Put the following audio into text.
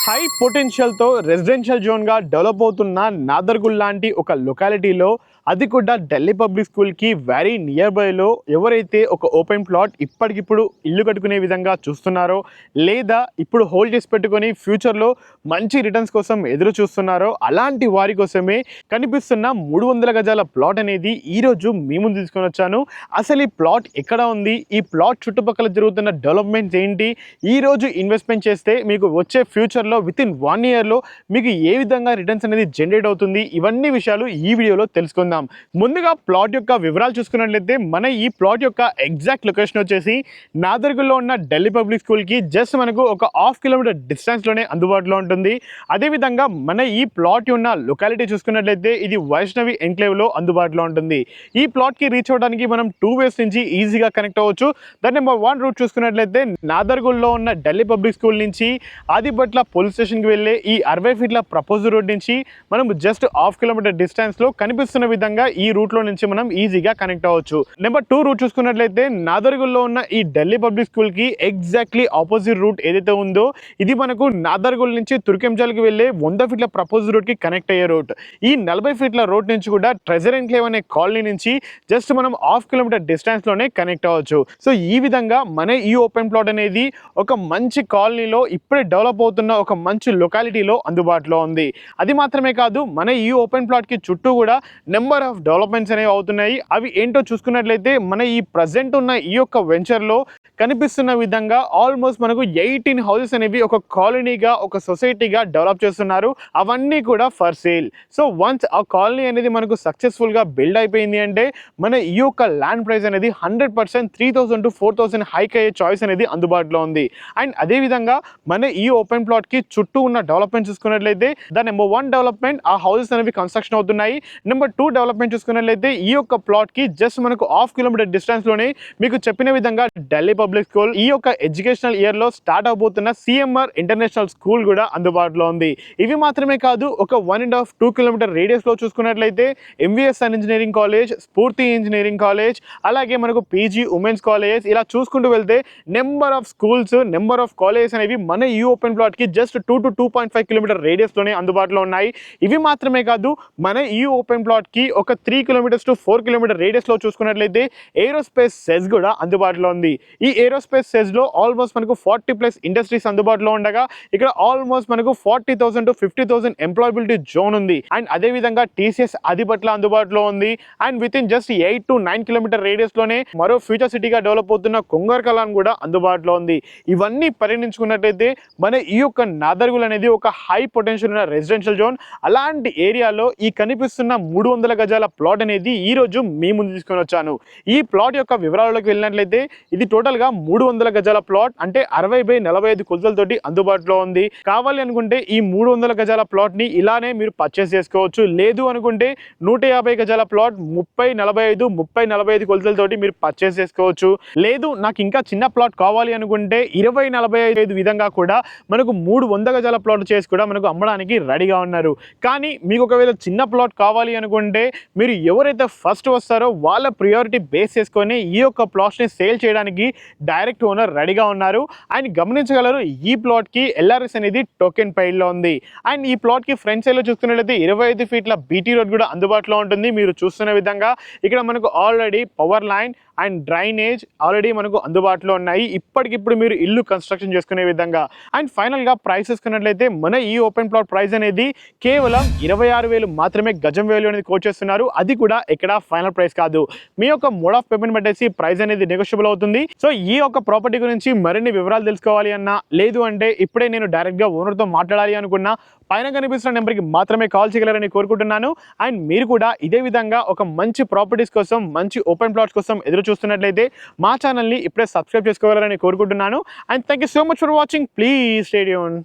High పొటెన్షియల్తో residential జోన్గా develop అవుతున్న నాదర్గుల్ లాంటి ఒక లొకాలిటీలో అది కూడా ఢిల్లీ పబ్లిక్ స్కూల్కి వెరీ నియర్ బైలో ఎవరైతే ఒక ఓపెన్ ప్లాట్ ఇప్పటికిప్పుడు ఇల్లు కట్టుకునే విధంగా చూస్తున్నారో లేదా ఇప్పుడు హోల్డ్ చేసి పెట్టుకొని ఫ్యూచర్లో మంచి రిటర్న్స్ కోసం ఎదురు చూస్తున్నారో అలాంటి వారి కోసమే కనిపిస్తున్న 300 గజాల ప్లాట్ అనేది ఈరోజు మీ ముందు తీసుకొని వచ్చాను. అసలు ఈ ప్లాట్ ఎక్కడ ఉంది, ఈ ప్లాట్ చుట్టుపక్కల జరుగుతున్న డెవలప్మెంట్స్ ఏంటి, ఈరోజు ఇన్వెస్ట్మెంట్ చేస్తే మీకు వచ్చే ఫ్యూచర్లో విత్ ఇన్ 1 ఇయర్లో మీకు ఏ విధంగా రిటర్న్స్ అనేది జనరేట్ అవుతుంది, ఇవన్నీ విషయాలు ఈ వీడియోలో తెలుసుకుందాం. ముందుగా ప్లాట్ యొక్క వివరాలు చూసుకున్నట్లయితే మన ఈ ప్లాట్ యొక్క ఎగ్జాక్ట్ లొకేషన్ వచ్చేసి నాదర్గుల్లో ఉన్న ఢిల్లీ పబ్లిక్ స్కూల్కి జస్ట్ మనకు ఒక 1/2 కిలోమీటర్ డిస్టెన్స్లోనే అందుబాటులో ఉంటుంది. అదేవిధంగా మన ఈ ప్లాట్ ఉన్న లొకాలిటీ చూసుకున్నట్లయితే ఇది వైష్ణవి ఎన్క్లేవ్లో అందుబాటులో ఉంటుంది. ఈ ప్లాట్కి రీచ్ అవ్వడానికి మనం 2 వేస్ నుంచి ఈజీగా కనెక్ట్ అవ్వచ్చు. దాని నెంబర్ 1 రూట్ చూసుకున్నట్లయితే నాదర్గుల్లో ఉన్న ఢిల్లీ పబ్లిక్ స్కూల్ నుంచి ఆదిబట్ల పోలీస్ స్టేషన్కి వెళ్ళే ఈ 60 ఫీట్ల ప్రపోజ్ రోడ్ నుంచి మనం జస్ట్ 1/2 కిలోమీటర్ డిస్టెన్స్లో కనిపిస్తున్న విధంగా ఈ రూట్లో నుంచి మనం ఈజీగా కనెక్ట్ అవ్వచ్చు. నెంబర్ 2 రూట్ చూసుకున్నట్లయితే నాదర్గుల్లో ఉన్న ఈ ఢిల్లీ పబ్లిక్ స్కూల్కి ఎగ్జాక్ట్లీ ఆపోజిట్ రూట్ ఏదైతే ఉందో ఇది మనకు నాదర్గుల్ నుంచి తుర్కెంజాల్కి వెళ్ళే 100 ఫీట్ల ప్రపోజ్ రోడ్కి కనెక్ట్ అయ్యే రూట్. ఈ 40 ఫీట్ల రోడ్ నుంచి కూడా ట్రెజర్ ఎన్క్లేవ్ అనే కాలనీ నుంచి జస్ట్ మనం 1/2 కిలోమీటర్ డిస్టెన్స్లోనే కనెక్ట్ అవ్వచ్చు. సో ఈ విధంగా మన ఈ ఓపెన్ ప్లాట్ అనేది ఒక మంచి కాలనీలో ఇప్పుడే డెవలప్ అవుతున్న ఒక మంచి లొకాలిటీలో అందుబాటులో ఉంది. అది మాత్రమే కాదు, మన ఈ ఓపెన్ ప్లాట్కి చుట్టూ కూడా నెంబర్ ఆఫ్ డెవలప్మెంట్స్ అనేవి అవుతున్నాయి. అవి ఏంటో చూసుకున్నట్లయితే మన ఈ ప్రజెంట్ ఉన్న ఈ యొక్క వెంచర్లో కనిపిస్తున్న విధంగా ఆల్మోస్ట్ మనకు 18 హౌసెస్ అనేవి ఒక కాలనీగా ఒక సొసైటీగా డెవలప్ చేస్తున్నారు. అవన్నీ కూడా ఫర్ సేల్. సో వన్స్ ఆ కాలనీ అనేది మనకు సక్సెస్ఫుల్గా బిల్డ్ అయిపోయింది అంటే మన ఈ యొక్క ల్యాండ్ ప్రైస్ అనేది 100% 3,000 to 4,000 హైక్ అయ్యే చాయిస్ అనేది అందుబాటులో ఉంది. అండ్ అదేవిధంగా మన ఈ ఓపెన్ ప్లాట్కి చుట్టూ ఉన్న డెవలప్మెంట్ చూసుకున్నట్లయితే ద నెంబర్ 1 డెవలప్మెంట్ ఆ హౌసెస్ అనేవి కన్స్ట్రక్షన్ అవుతున్నాయి. నెంబర్ 2 డెవలప్మెంట్ చూసుకున్నట్లయితే ఈ యొక్క ప్లాట్కి జస్ట్ మనకు 1/2 కిలోమీటర్ డిస్టెన్స్లోనే మీకు చెప్పిన విధంగా ఢిల్లీ పబ్లిక్ స్కూల్ ఈ యొక్క ఎడ్యుకేషనల్ ఇయర్లో స్టార్ట్ అవబోతున్న సిఎంఆర్ ఇంటర్నేషనల్ స్కూల్ కూడా అందుబాటులో ఉంది. ఇవి మాత్రమే కాదు, ఒక 1.5-2 కిలోమీటర్ రేడియస్లో చూసుకున్నట్లయితే ఎంవిఎస్ఎన్ ఇంజనీరింగ్ కాలేజ్, స్ఫూర్తి ఇంజనీరింగ్ కాలేజ్, అలాగే మనకు పీజీ ఉమెన్స్ కాలేజ్, ఇలా చూసుకుంటూ వెళ్తే number of schools, number of colleges అనేవి మన ఈ ఓపెన్ ప్లాట్కి జస్ట్ 2 to 2.5 కిలోమీటర్ రేడియస్లోనే అందుబాటులో ఉన్నాయి. ఇవి మాత్రమే కాదు, మన ఈ ఓపెన్ ప్లాట్కి ఒక 3 కిలోమీటర్స్ to 4 కిలోమీటర్ రేడియస్లో చూసుకున్నట్లయితే ఏరోస్పేస్ సెజ్ కూడా అందుబాటులో ఉంది. ఈ ఏరోస్పేస్ సెజ్లో ఆల్మోస్ట్ మనకు 40+ ఇండస్ట్రీస్ అందుబాటులో ఉండగా ఇక్కడ ఆల్మోస్ట్ మనకు 40,000 to 50,000 ఎంప్లాయబిలిటీ జోన్ ఉంది. అండ్ అదేవిధంగా టీసీఎస్ ఆదిబట్ల అందుబాటులో ఉంది. And with in just 8 to 9 kilometre రేడియస్లోనే మరో ఫ్యూచర్ సిటీగా డెవలప్ అవుతున్న కొంగర్కలాన్ కూడా అందుబాటులో ఉంది. ఇవన్నీ పరిగణించుకున్నట్లయితే మన ఈ యొక్క నాదర్గుల్ అనేది ఒక హై పొటెన్షియల్ ఉన్న రెసిడెన్షియల్ జోన్. అలాంటి ఏరియాలో ఈ కనిపిస్తున్న 300 గజాల ప్లాట్ అనేది ఈ రోజు మీ ముందు తీసుకొని వచ్చాను. ఈ ప్లాట్ యొక్క వివరాల్లోకి వెళ్ళినట్లయితే ఇది టోటల్గా 300 గజాల ప్లాట్, అంటే 60/45 కొలతలతోటి అందుబాటులో ఉంది. కావాలి అనుకుంటే ఈ 300 గజాల ప్లాట్ని ఇలానే మీరు పర్చేస్ చేసుకోవచ్చు. లేదు అనుకుంటే 150 గజాల ప్లాట్ 30/45 కొలతలతోటి మీరు పర్చేస్ చేసుకోవచ్చు. లేదు నాకు ఇంకా చిన్న ప్లాట్ కావాలి అనుకుంటే 20/45 విధంగా కూడా మనకు 300 గజాల ప్లాట్ చేసి కూడా మనకు అమ్మడానికి రెడీగా ఉన్నారు. కానీ మీకు ఒకవేళ చిన్న ప్లాట్ కావాలి అనుకుంటే మీరు ఎవరైతే ఫస్ట్ వస్తారో వాళ్ళ ప్రియారిటీ బేస్ చేసుకొని ఈ యొక్క ప్లాట్స్ని సేల్ చేయడానికి డైరెక్ట్ ఓనర్ రెడీగా ఉన్నారు. అండ్ గమనించగలరు, ఈ ప్లాట్కి ఎల్ఆర్ఎస్ అనేది టోకెన్ పైడ్లో ఉంది. అండ్ ఈ ప్లాట్కి ఫ్రంట్ సైడ్లో చూసుకున్నట్లయితే 25 ఫీట్ల బీటీ రోడ్ కూడా అందుబాటులో ఉంటుంది. మీరు చూస్తున్న విధంగా ఇక్కడ మనకు already power line and drainage already మనకు అందుబాటులో ఉన్నాయి. ఇప్పటికిప్పుడు మీరు ఇల్లు కన్స్ట్రక్షన్ చేసుకునే విధంగా. అండ్ ఫైనల్గా ప్రైస్ చూసుకున్నట్లయితే మన ఈ ఓపెన్ ప్లాట్ ప్రైస్ అనేది కేవలం 26,000 మాత్రమే గజం వాల్యూ అనేది కోట్ చేస్తున్నారు. అది కూడా ఎక్కడ ఫైనల్ ప్రైస్ కాదు. మీ యొక్క మోడ్ ఆఫ్ పేమెంట్ బట్టేసి ప్రైస్ అనేది నెగోషియబుల్ అవుతుంది. సో ఈ యొక్క ప్రాపర్టీ గురించి మరిన్ని వివరాలు తెలుసుకోవాలి అన్నా, లేదు అంటే ఇప్పుడే నేను డైరెక్ట్గా ఓనర్తో మాట్లాడాలి అనుకున్నా, పైన కనిపిస్తున్న నెంబర్కి మాత్రమే కాల్ చేయగలరని కోరుకుంటున్నాను. అండ్ మీరు కూడా ఇదే విధంగా ఒక మంచి ప్రాపర్టీస్ కోసం, మంచి ఓపెన్ ప్లాట్స్ కోసం ఎదురు చూస్తున్నట్లయితే మా ఛానల్ని ఇప్పుడే సబ్స్క్రైబ్ చేసుకోవాలని కోరుకుంటున్నాను. And thank you so much for watching. Please stay tuned.